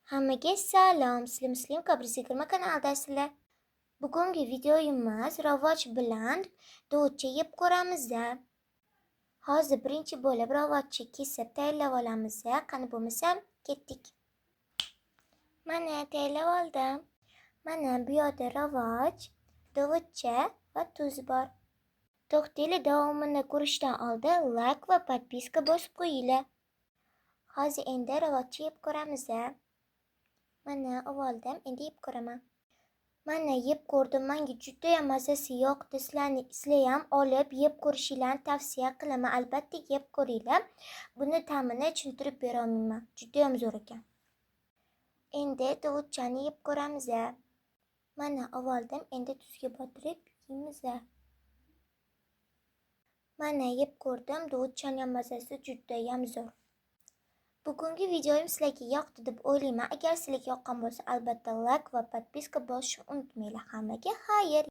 Hammaga salom, sizlar Muslim Kabrisi Kirma kanalidasizlar. Bugungi videoyimiz ravoch bilan do'cha yeb ko'ramiz. Hozir birinchi bo'lib ravochni kesib tayyorlab olamiz. Qani bo'lmasam ketdik. Mana tayyorlab oldim. Mana bu yerda ravoch, do'cha va tuz bor. To'xtanglar, davomini ko'rishdan oldin like va podpiska bosib qo'yinglar. Hozir endi ravochni yeb ko'ramiz. Mana oldim, endi yeb ko'raman. Mana yeb ko'rdim, menga juda ham mazasi yoqdi. Sizlar ham olib yeb ko'rishinglarni tavsiya qilaman. Albatta yeb ko'ringlar. Buni ta'mini tushuntirib bera olmayman. Juda ham zo'r ekan. Endi do'chani yeb ko'ramiz. Mana oldim, endi tuzga botirib yeymiz. Mana yeb ko'rdim, do'chani ham mazasi juda ham zo'r. Bugungi videoyim sizlarga yoqdi deb o'ylayman. Agar sizlarga yoqqan bo'lsa, albatta like va podpiska bosishni unutmanglar. Hammaga xayr.